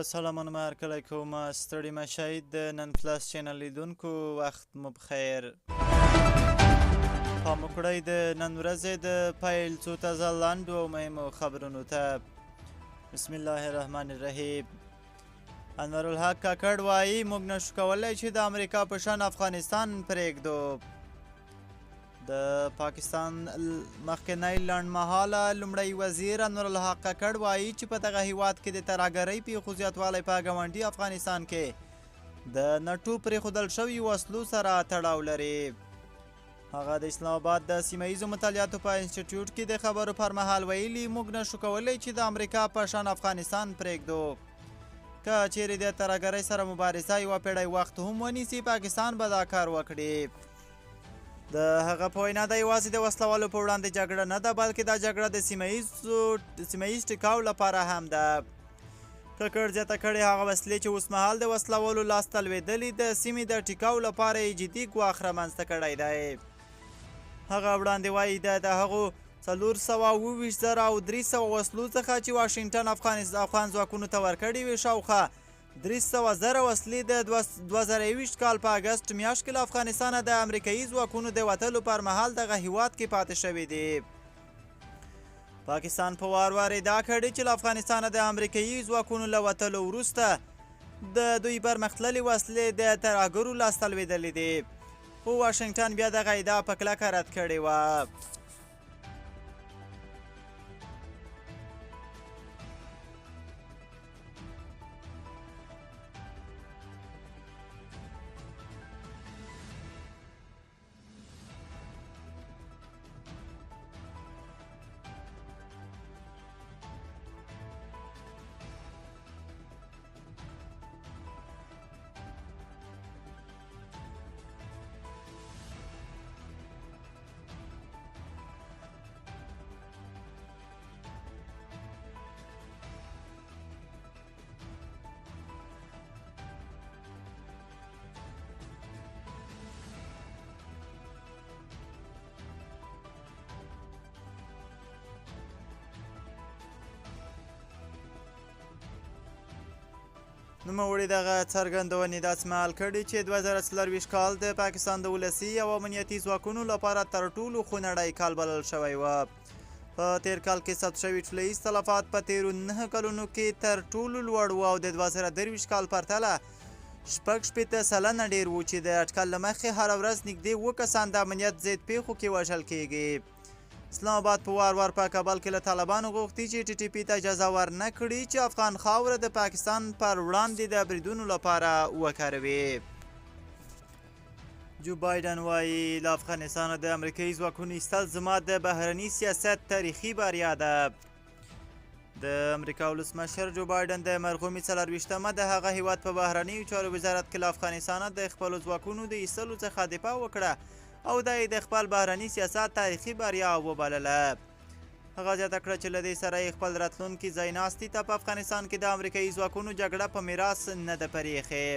سلامونه مو هرکلی کوم ستړي مه شئ د نن پلس چینل لیدونکو وخت مو بخیر پام وکړئ د نن ورځې د پیل څو تازه لنډو او مهمو خبرونو ته بسم الله الرحمن الرحیم انورالحق کاکړ وایي موږ نشو کولی چې د امریکا په شان افغانستان پرېږدو د پاکستان مخکنی لنډمهاله لومړی وزیر انورالحق کاکړ وایي چې په دغه هیواد کې د ترهګرۍ پیښو زیاتوالی په ګاونډي افغانستان کې د نټو پرېښودل شوي وسلو سره تړاو لري هغه د اسلام آباد د سیمه ییزو مطالعاتو په انسټیټیوټ کې د خبرو پر مهال ویلي موږ نشو کولی چې د امریکا په شان افغانستان پرېږدو که چیرې د ترهګرۍ سره مبارزه یوه پیړۍ وخت هم ونیسي پاکستان به دا کار وکړي د هغه په وینا د یوازې د وسلوالو په وړاندې جګړه نه ده بلکې دا جګړه د سیمه ییز ټکاو لپاره هم ده ککړ زیاته کړې هغه وسلې چې اوسمهال د وسلوالو لاسته لوېدلي د سیمې د ټکاو لپاره یې جدي ګواښ رامنځته کړی دی هغه وړاندې وایي د هغو 427,000 او 300 وسلو څخه چې واشنګټن افغان ځواکونو ته ورکړې وې شاوخوا 300,000 وسلې د 2021 کال په اګست میاشت کې له افغانستانه د امریکایي ځواکونو د وتلو پر مهال دغه هیواد کې پاتې شوي دي پاکستان په وار وار ادعا کړې چې له افغانستانه د امریکایي ځواکونو له وتلو وروسته د دوی پرمختللې وسلې د ترهګرو لاسته لوېدلې دي خو واشنګټن بیا دغه ادعا په کلکه رد کړې وه نوموړي دغه څرګندونې داسې مهال کړي چې 2024 کال د پاکستان د ولسي او امنیتي ځواکونو لپاره تر ټولو خونړی کال بلل شوی و په تیر کال کې ثبت شوي ټولیز تلفات په تیرو 9 کلونو کې تر ټولو لوړ و او د 2023 کال پرتله 60% ډېر و چې د اټکل له مخې هره ورځ نږدې 7 کسان د امنیت ضد پیښو کې وژل کیږي اسلام آباد په وار وار په کابل کې له طالبانو غوښتي چې ټي ټي پي ته اجازه ورنه کړي چې افغان خاوره د پاکستان پر وړاندې د بریدونو لپاره وکاروي جو بایدن وایي له افغانستانه د امریکایي ځواکونو ایستل زما د بهرني سیاست تاریخي بریا ده د امریکا ولسمشر جو بایدن د مرغومي 24مه د هغه هیواد په بهرنیو چارو وزارت کې له افغانستانه د خپلو ځواکونو د ایستلو څخه دفاع وکړه او دا یې د خپل بهرني سیاست تاریخي بریا وبلله هغه زیاته کړه چې له دې سره یې خپل راتلونکي ځایناستي ته په افغانستان کې د امریکایي ځواکونو جګړه په میراث نه ده پرېښې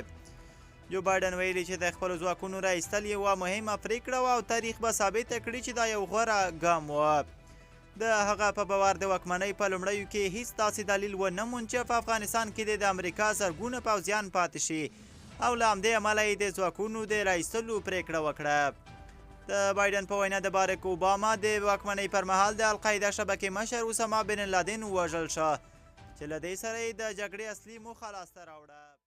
جو بایدن ویلي چې د خپلو ځواکونو راایستل یوه مهمه پرېکړه وه او تاریخ به ثابته کړي چې دا یو غوره ګام و د هغه په باور د واکمنۍ په لومړیو کې هیڅ داسې دلیل ونه موند چې په افغانستان کې د امریکا زرګونه پوځیان پاتې شي او له همدې امله یې د ځواکونو د راایستلو پرېکړه وکړه د بایدن په وینا د بارک اوباما د واکمنۍ پر مهال د القاعده شبکې مشر اسامه بن لادن ووژل شو چې له دې سره یې د جګړې اصلي موخه لاسته راوړه